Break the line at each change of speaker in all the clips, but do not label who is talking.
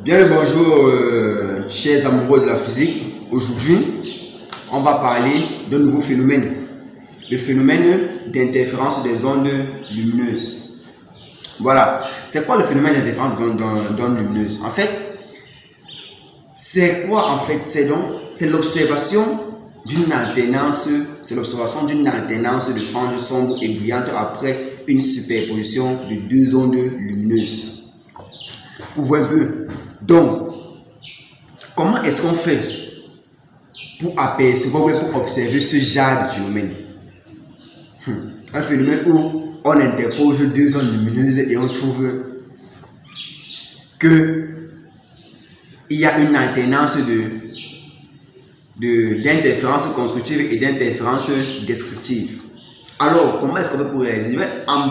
Bien le bonjour, chers amoureux de la physique. Aujourd'hui, on va parler d'un nouveau phénomène, le phénomène d'interférence des ondes lumineuses. Voilà, c'est quoi le phénomène d'interférence d'ondes lumineuses? En fait, c'est quoi en fait? C'est l'observation d'une alternance, de franges sombres et brillantes après une superposition de deux ondes lumineuses. Vous voyez un peu? Donc, comment est-ce qu'on fait pour apercevoir, pour observer ce genre de phénomène? Un phénomène où on interpose deux ondes lumineuses et on trouve que il y a une alternance d'interférences constructives et d'interférences destructives. Alors, comment est-ce qu'on peut réaliser? Dans un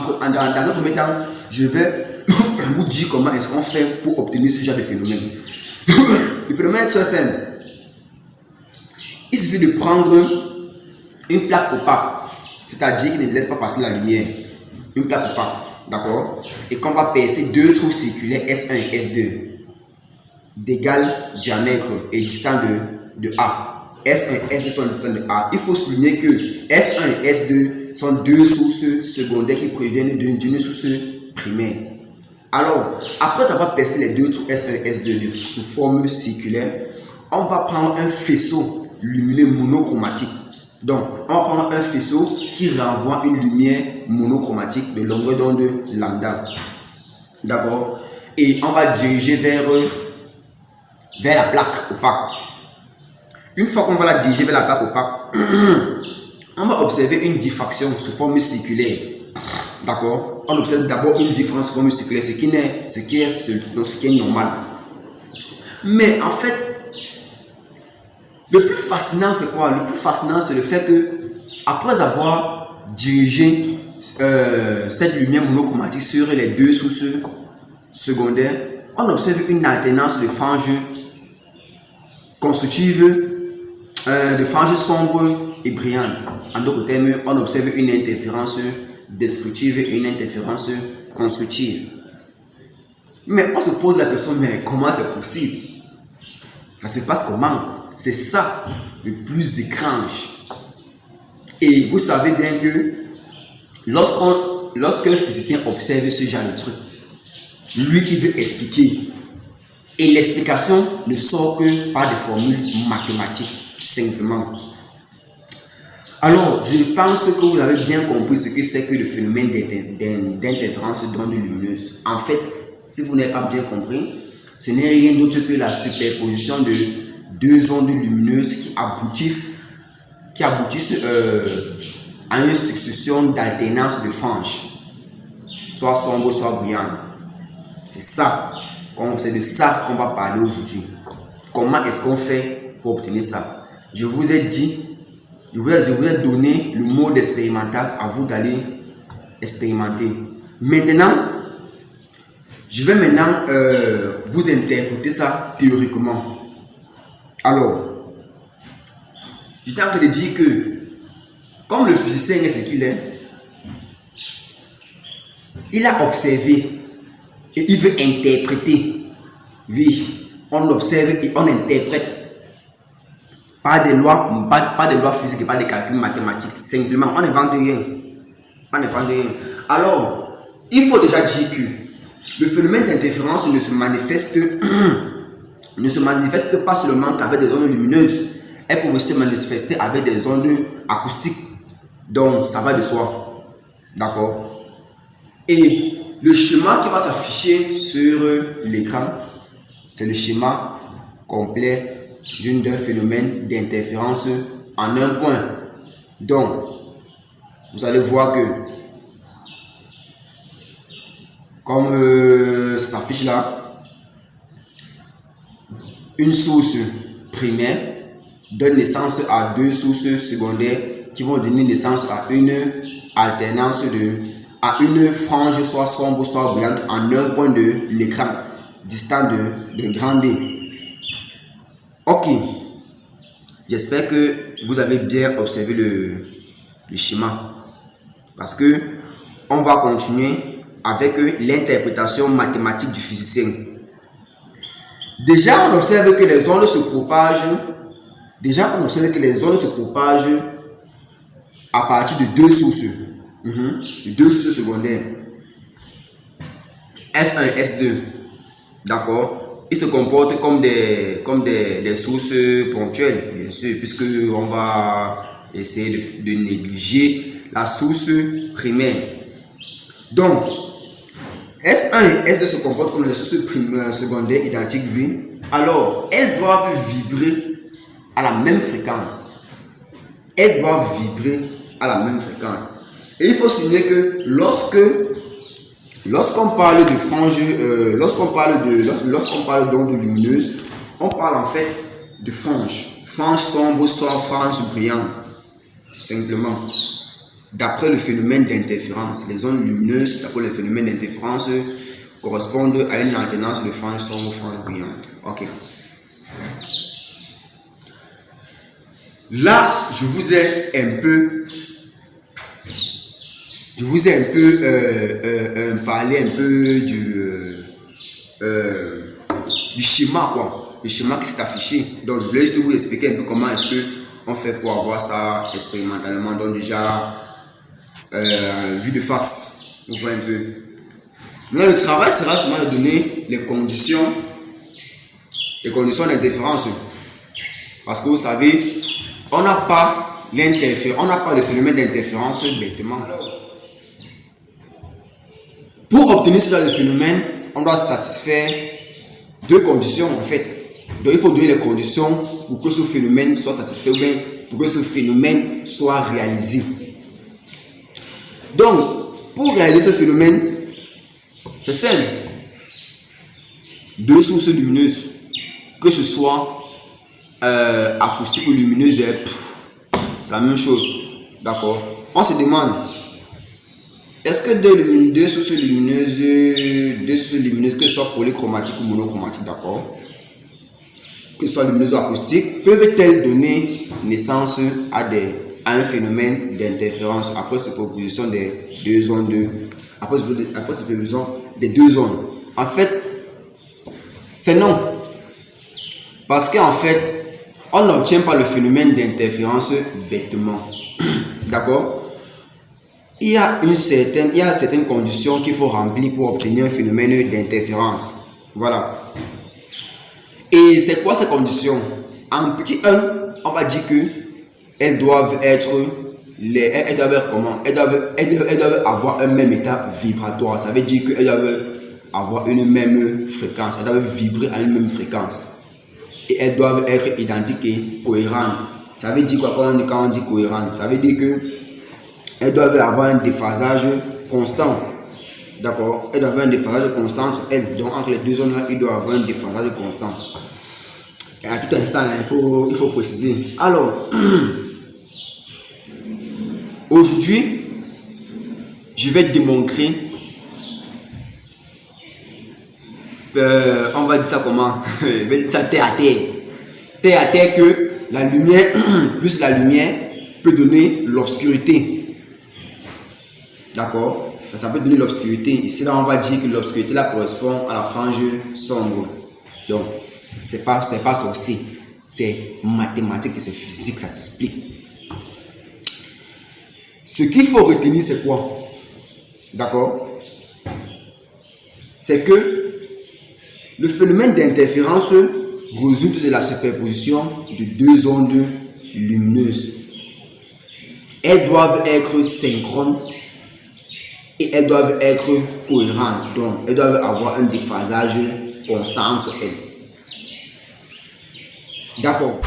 premier temps, je vais vous dire comment est-ce qu'on fait pour obtenir ce genre de phénomène. Le phénomène est très simple. Il suffit de prendre une plaque opaque, c'est-à-dire qui ne laisse pas passer la lumière. Une plaque opaque, d'accord? Et qu'on va percer deux trous circulaires S1 et S2 d'égal diamètre et distant de A. S1 et S2 sont distants de A. Il faut souligner que S1 et S2 sont deux sources secondaires qui proviennent d'une source primaire. Alors, après avoir percé les deux trous S1 et S2 sous forme circulaire, on va prendre un faisceau lumineux monochromatique. Donc, on va prendre un faisceau qui renvoie une lumière monochromatique de longueur d'onde lambda. D'accord? Et on va diriger vers la plaque opaque. Une fois qu'on va la diriger vers la plaque opaque, on va observer une diffraction sous forme circulaire. D'accord? On observe d'abord une différence sous forme circulaire, ce qui est normal. Mais en fait, le plus fascinant, c'est quoi? Le plus fascinant, c'est le fait que, après avoir dirigé cette lumière monochromatique sur les deux sources secondaires, on observe une alternance de franges constructives, de franges sombres et brillantes. En d'autres termes, on observe une interférence destructive et une interférence constructive. Mais on se pose la question, mais comment c'est possible? Ça se passe comment? C'est ça le plus étrange. Et vous savez bien que lorsqu'un physicien observe ce genre de truc, lui il veut expliquer. Et l'explication ne sort que par des formules mathématiques, simplement. Alors, je pense que vous avez bien compris ce que c'est que le phénomène d'interférence d'ondes lumineuses. En fait, si vous n'avez pas bien compris, ce n'est rien d'autre que la superposition de deux ondes lumineuses qui aboutissent à une succession d'alternance de franges, soit sombres, soit brillantes. C'est de ça qu'on va parler aujourd'hui. Comment est-ce qu'on fait pour obtenir ça? Je vous ai donné le mode expérimental, à vous d'aller expérimenter. Maintenant, je vais vous interpréter ça théoriquement. Alors, j'étais en train de dire que, comme le physicien est ce qu'il est, il a observé et il veut interpréter. Oui, on observe et on interprète. Pas des lois physiques et pas des calculs mathématiques. Simplement, on n'invente rien. Alors, il faut déjà dire que le phénomène d'interférence ne se manifeste pas seulement qu'avec des ondes lumineuses. Elle peut aussi se manifester avec des ondes acoustiques. Donc, ça va de soi. D'accord? Et le schéma qui va s'afficher sur l'écran, c'est le schéma complet d'un phénomène d'interférence en un point. Donc, vous allez voir que, comme ça s'affiche là, une source primaire donne naissance à deux sources secondaires qui vont donner naissance à une alternance à une frange soit sombre soit brillante en un point de l'écran distant de grand D. Ok, j'espère que vous avez bien observé le schéma, parce que on va continuer avec l'interprétation mathématique du physicien. Déjà, on observe que les ondes se propagent. Déjà, on observe que les ondes se propagent à partir de deux sources. De deux sources secondaires. S1 et S2. D'accord? Ils se comportent comme des sources ponctuelles, bien sûr, puisque on va essayer de négliger la source primaire. Donc, S1 et S2 se comportent comme des sources secondaires identiques, oui. Alors, elles doivent vibrer à la même fréquence. Elles doivent vibrer à la même fréquence. Et il faut souligner que lorsqu'on parle de franges, lorsqu'on parle d'ondes lumineuses, on parle en fait de franges. Franges sombres, soit franges brillantes. Simplement. D'après le phénomène d'interférence, les ondes lumineuses, d'après le phénomène d'interférence, correspondent à une alternance de franges sombres, franges brillantes. Ok. Là, je vous ai un peu parlé un peu du schéma, quoi. Le schéma qui s'est affiché. Donc, je voulais juste vous expliquer un peu comment est-ce que on fait pour avoir ça expérimentalement. Donc, déjà, vu de face, vous voyez un peu. Maintenant, le travail sera seulement de donner les conditions d'interférence. Parce que vous savez, on n'a pas le phénomène d'interférence bêtement. Pour obtenir ce genre de phénomène, on doit satisfaire deux conditions en fait. Donc il faut donner les conditions pour que ce phénomène soit satisfait ou bien pour que ce phénomène soit réalisé. Donc, pour réaliser ce phénomène, c'est simple. Deux sources lumineuses, que ce soit acoustique ou lumineuse, c'est la même chose. D'accord? On se demande, est-ce que deux sources lumineuses, que ce soit polychromatique ou monochromatique, d'accord, que ce soit lumineuse ou acoustique, peuvent-elles donner naissance à un phénomène d'interférence après superposition des deux ondes, En fait, c'est non. Parce qu'en fait, on n'obtient pas le phénomène d'interférence bêtement. D'accord? Il y a certaines conditions qu'il faut remplir pour obtenir un phénomène d'interférence. Voilà. Et c'est quoi ces conditions? En petit 1, on va dire que elles doivent avoir un même état vibratoire. Ça veut dire qu'elles doivent avoir une même fréquence. Elles doivent vibrer à une même fréquence. Et elles doivent être identiques et cohérentes. Ça veut dire quoi quand on dit cohérentes? Ça veut dire que elles doivent avoir un déphasage constant. D'accord? Elles doivent avoir un déphasage constant entre elles. Donc entre les deux zones là, il doit avoir un déphasage constant. Et à tout instant, il faut préciser. Alors, aujourd'hui, je vais démontrer, on va dire ça comment? Je vais dire ça terre à terre. Terre à terre que la lumière, plus la lumière, peut donner l'obscurité. D'accord? Ça peut donner l'obscurité. Ici, là, on va dire que l'obscurité là correspond à la frange sombre. Donc, c'est pas sorcier. C'est mathématique et c'est physique, ça s'explique. Ce qu'il faut retenir, c'est quoi? D'accord? C'est que le phénomène d'interférence résulte de la superposition de deux ondes lumineuses. Elles doivent être synchrones et elles doivent être cohérentes. Donc, elles doivent avoir un déphasage constant entre elles. D'accord.